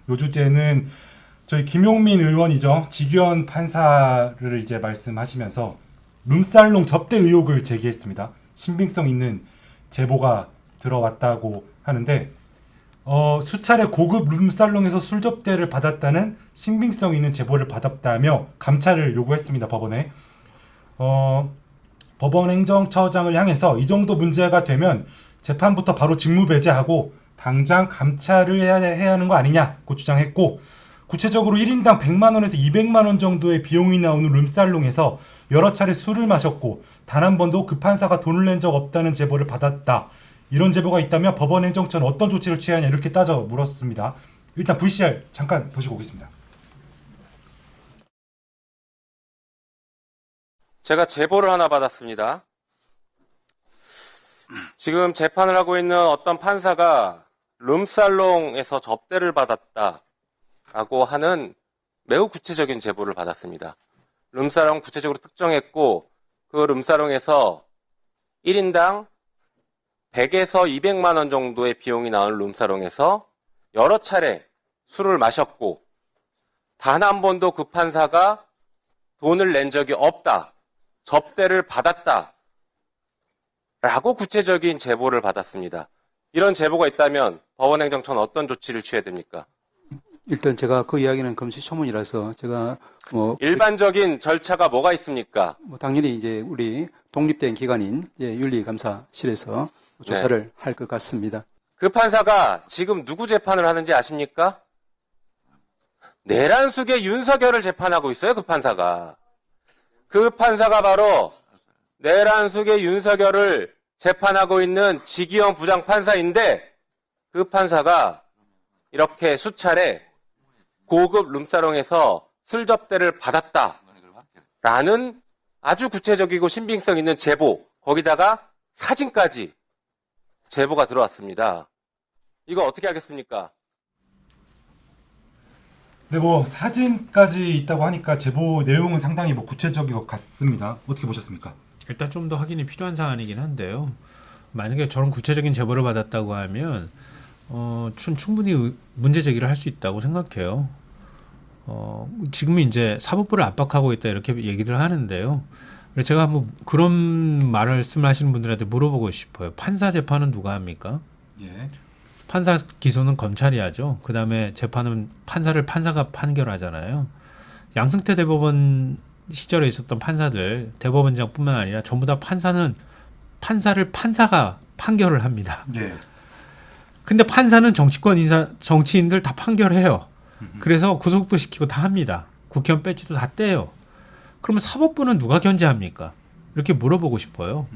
요 주제는 저희 김용민 의원이죠. 지규현 판사를 이제 말씀하시면서 룸살롱 접대 의혹을 제기했습니다. 신빙성 있는 제보가 들어왔다고 하는데 수차례 고급 룸살롱에서 술 접대를 받았다는 신빙성 있는 제보를 받았다며 감찰을 요구했습니다. 법원에. 법원 행정처장을 향해서 이 정도 문제가 되면 재판부터 바로 직무 배제하고 당장 감찰을 해야 하는 거 아니냐고 주장했고, 구체적으로 1인당 100만 원에서 200만 원 정도의 비용이 나오는 룸살롱에서 여러 차례 술을 마셨고 단 한 번도 그 판사가 돈을 낸 적 없다는 제보를 받았다. 이런 제보가 있다면 법원 행정처는 어떤 조치를 취하냐 이렇게 따져 물었습니다. 일단 VCR 잠깐 보시고 오겠습니다. 제가 제보를 하나 받았습니다. 지금 재판을 하고 있는 어떤 판사가 룸살롱에서 접대를 받았다라고 하는 매우 구체적인 제보를 받았습니다. 룸살롱 구체적으로 특정했고 그 룸살롱에서 1인당 100에서 200만 원 정도의 비용이 나오는 룸살롱에서 여러 차례 술을 마셨고 단 한 번도 그 판사가 돈을 낸 적이 없다. 접대를 받았다. 라고 구체적인 제보를 받았습니다. 이런 제보가 있다면 법원행정처는 어떤 조치를 취해야 됩니까? 일단 제가 그 이야기는 금시초문이라서 제가 일반적인 절차가 뭐가 있습니까? 당연히 이제 우리 독립된 기관인 윤리감사실에서 조사를 할 것 같습니다. 그 판사가 지금 누구 재판을 하는지 아십니까? 내란숙의 윤석열을 재판하고 있어요, 그 판사가. 그 판사가 바로 내란숙의 윤석열을 재판하고 있는 지기현 부장판사인데 그 판사가 이렇게 수차례 고급 룸사롱에서 술 접대를 받았다라는 아주 구체적이고 신빙성 있는 제보, 거기다가 사진까지 제보가 들어왔습니다. 이거 어떻게 하겠습니까? 네, 사진까지 있다고 하니까 제보 내용은 상당히 구체적인 것 같습니다. 어떻게 보셨습니까? 일단 좀 더 확인이 필요한 사안이긴 한데요. 만약에 저런 구체적인 제보를 받았다고 하면 충분히 문제 제기를 할 수 있다고 생각해요. 지금은 이제 사법부를 압박하고 있다 이렇게 얘기를 하는데요. 그래서 제가 한번 그런 말씀을 하시는 분들한테 물어보고 싶어요. 판사 재판은 누가 합니까? 예. 판사 기소는 검찰이 하죠. 그 다음에 재판은 판사가 판결하잖아요. 양승태 대법원 시절에 있었던 판사들, 대법원장뿐만 아니라 전부 다 판사가 판결을 합니다. 예. 근데 판사는 정치인들 다 판결해요. 그래서 구속도 시키고 다 합니다. 국회의원 배지도 다 떼요. 그러면 사법부는 누가 견제합니까? 이렇게 물어보고 싶어요.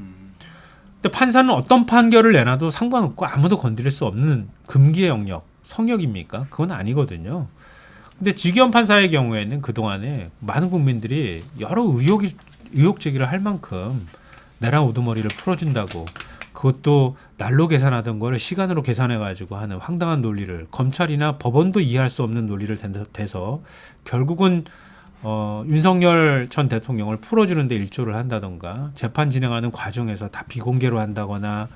근데 판사는 어떤 판결을 내놔도 상관없고 아무도 건드릴 수 없는 금기의 영역, 성역입니까? 그건 아니거든요. 근데 지기현 판사의 경우에는 그동안에 많은 국민들이 여러 의혹 제기를 할 만큼 내란 우두머리를 풀어준다고, 그것도 날로 계산하던 걸 시간으로 계산해가지고 하는 황당한 논리를 검찰이나 법원도 이해할 수 없는 논리를 대서 결국은 윤석열 전 대통령을 풀어주는데 일조를 한다던가, 재판 진행하는 과정에서 다 비공개로 한다거나,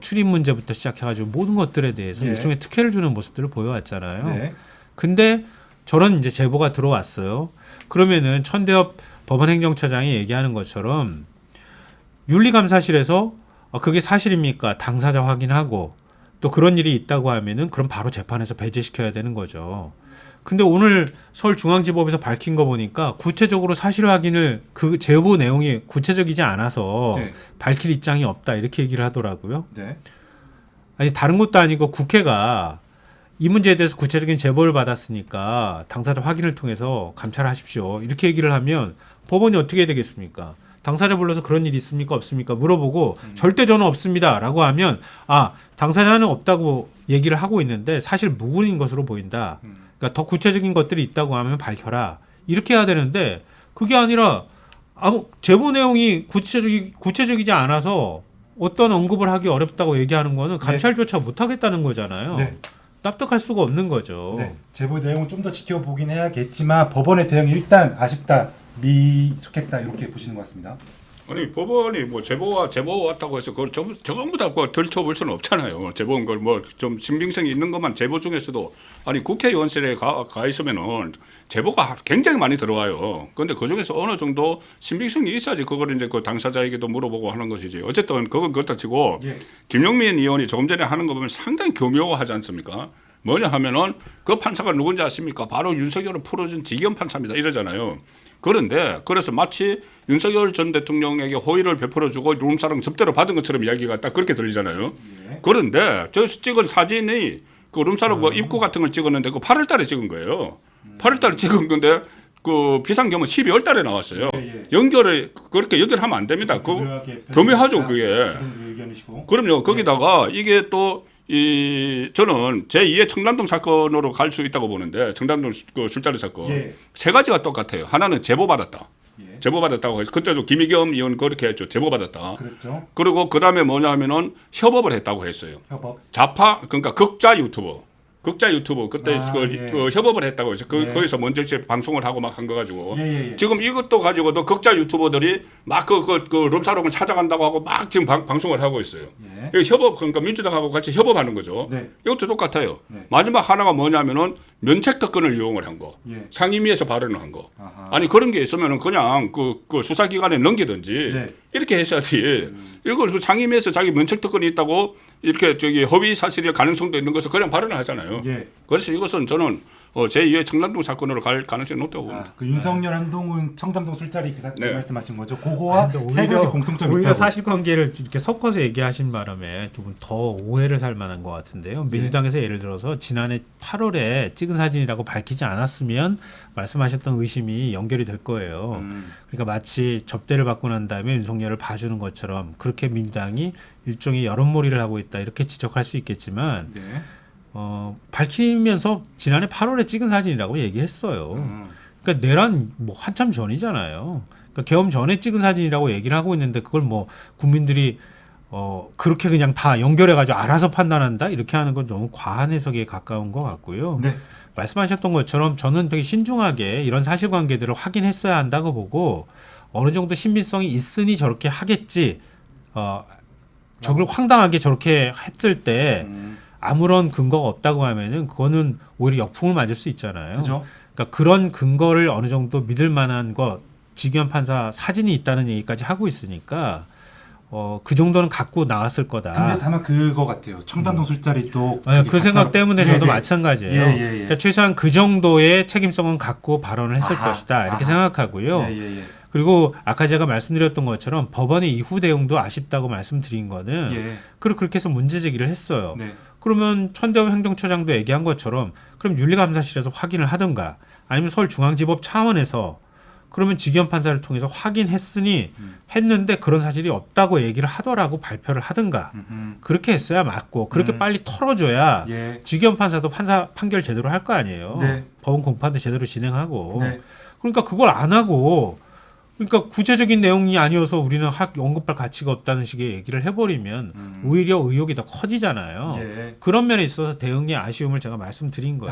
출입 문제부터 시작해가지고 모든 것들에 대해서 네. 일종의 특혜를 주는 모습들을 보여왔잖아요. 네. 근데 저런 이제 제보가 들어왔어요. 그러면은 천대엽 법원행정처장이 얘기하는 것처럼 윤리감사실에서 그게 사실입니까? 당사자 확인하고 또 그런 일이 있다고 하면은 그럼 바로 재판에서 배제시켜야 되는 거죠. 근데 오늘 서울중앙지법에서 밝힌 거 보니까 구체적으로 사실 확인을, 그 제보 내용이 구체적이지 않아서 네. 밝힐 입장이 없다 이렇게 얘기를 하더라고요. 네. 아니 다른 것도 아니고 국회가 이 문제에 대해서 구체적인 제보를 받았으니까 당사자 확인을 통해서 감찰하십시오 이렇게 얘기를 하면 법원이 어떻게 해야 되겠습니까? 당사자 불러서 그런 일이 있습니까 없습니까 물어보고 절대 저는 없습니다 라고 하면 당사자는 없다고 얘기를 하고 있는데 사실 무근인 것으로 보인다. 그러니까 더 구체적인 것들이 있다고 하면 밝혀라 이렇게 해야 되는데, 그게 아니라 제보 내용이 구체적이지 않아서 어떤 언급을 하기 어렵다고 얘기하는 거는 감찰조차 못하겠다는 거잖아요. 네. 납득할 수가 없는 거죠. 네. 제보 내용은 좀 더 지켜보긴 해야겠지만 법원의 대응이 일단 아쉽다, 미숙했다 이렇게 보시는 것 같습니다. 아니 법원이 뭐 제보 왔다고 해서 그걸 전부 다 들춰볼 수는 없잖아요. 제보한 걸 뭐 좀 신빙성이 있는 것만 제보 중에서도 아니 국회의원실에 가 있으면은 제보가 굉장히 많이 들어와요. 그런데 그 중에서 어느 정도 신빙성이 있어야지 그걸 이제 그 당사자에게도 물어보고 하는 것이지. 어쨌든 그건 그렇다 치고 예. 김용민 의원이 조금 전에 하는 거 보면 상당히 교묘하지 않습니까? 뭐냐 하면은 그 판사가 누군지 아십니까? 바로 윤석열을 풀어준 지기현 판사입니다. 이러잖아요. 그런데 그래서 마치 윤석열 전 대통령에게 호의를 베풀어주고 룸사롱 접대를 받은 것처럼 이야기가 딱 그렇게 들리잖아요. 예. 그런데 저기서 찍은 사진이 그 룸사롱 그 입구 같은 걸 찍었는데 그 8월 달에 찍은 거예요. 8월 달에 찍은 건데 그 비상경은 12월 달에 나왔어요. 예. 연결을 그렇게 연결하면 안 됩니다. 그 교묘하게 교묘하죠, 그게. 그런 의견이시고. 그럼요. 거기다가 이게 또 저는 제2의 청담동 사건으로 갈 수 있다고 보는데 청담동 그 술자리 사건 예. 세 가지가 똑같아요. 하나는 제보받았다. 예. 제보받았다고 해서 그때도 김의겸 의원 그렇게 했죠. 제보받았다. 그렇죠. 그리고 그다음에 뭐냐 하면은 협업을 했다고 했어요. 협업. 좌파 그러니까 극자 유튜버 그때 아, 그, 예. 그 협업을 했다고 해서 예. 거기서 먼저 이제 방송을 하고 막 한 거 가지고 예. 지금 이것도 가지고도 극자 유튜버들이 막 그 룸사롱을 찾아간다고 하고 막 지금 방송을 하고 있어요. 예. 이 협업 그러니까 민주당하고 같이 협업하는 거죠. 네. 이것도 똑같아요. 네. 마지막 하나가 뭐냐면은 면책 특권을 이용을 한 거, 예. 상임위에서 발언을 한 거. 아하. 아니 그런 게 있으면은 그냥 그 수사기관에 넘기든지 네. 이렇게 했어야지. 이걸 그 상임위에서 자기 면책 특권이 있다고 이렇게 저기 허위 사실일 가능성도 있는 것을 그냥 발언을 하잖아요. 예. 그래서 이것은 저는 제2의 청담동 사건으로 갈 가능성이 높다고 봅니다. 그 윤석열 한동훈 청담동 술자리 그 네. 말씀하신 거죠. 그거와 근데 세 가지 공통점이 오히려 있다고. 사실관계를 이렇게 섞어서 얘기하신 바람에 두 분 더 오해를 살 만한 것 같은데요. 민주당에서 예를 들어서 지난해 8월에 찍은 사진이라고 밝히지 않았으면 말씀하셨던 의심이 연결이 될 거예요. 그러니까 마치 접대를 받고 난 다음에 윤석열을 봐주는 것처럼 그렇게 민주당이 일종의 여론몰이를 하고 있다 이렇게 지적할 수 있겠지만 네. 밝히면서 지난해 8월에 찍은 사진이라고 얘기했어요. 그러니까 내란 뭐 한참 전이잖아요. 그러니까 계엄 전에 찍은 사진이라고 얘기를 하고 있는데 그걸 뭐 국민들이 그렇게 그냥 다 연결해가지고 알아서 판단한다 이렇게 하는 건 너무 과한 해석에 가까운 것 같고요. 네. 말씀하셨던 것처럼 저는 되게 신중하게 이런 사실관계들을 확인했어야 한다고 보고 어느 정도 신빙성이 있으니 저렇게 하겠지. 저걸 황당하게 저렇게 했을 때 아무런 근거가 없다고 하면은 그거는 오히려 역풍을 맞을 수 있잖아요. 그죠? 그러니까 그런 근거를 어느 정도 믿을 만한 거 지기현 판사 사진이 있다는 얘기까지 하고 있으니까 그 정도는 갖고 나왔을 거다. 근데 다만 그거 같아요. 청담동 술자리 또 네, 그 생각 때문에 저도 마찬가지예요. 예. 그러니까 최소한 그 정도의 책임성은 갖고 발언을 했을 아하, 것이다 이렇게 아하. 생각하고요. 예. 그리고 아까 제가 말씀드렸던 것처럼 법원의 이후 대응도 아쉽다고 말씀드린 거는 예. 그렇게 해서 문제 제기를 했어요. 네. 그러면 천대원 행정처장도 얘기한 것처럼 그럼 윤리감사실에서 확인을 하든가 아니면 서울중앙지법 차원에서 그러면 지기현 판사를 통해서 확인했으니 했는데 그런 사실이 없다고 얘기를 하더라고 발표를 하든가 그렇게 했어야 맞고 그렇게 빨리 털어줘야 예. 지기현 판사도 판결 제대로 할 거 아니에요. 네. 법원 공판도 제대로 진행하고 네. 그러니까 그걸 안 하고 그러니까 구체적인 내용이 아니어서 우리는 언급할 가치가 없다는 식의 얘기를 해버리면 오히려 의혹이 더 커지잖아요. 예. 그런 면에 있어서 대응의 아쉬움을 제가 말씀드린 거예요.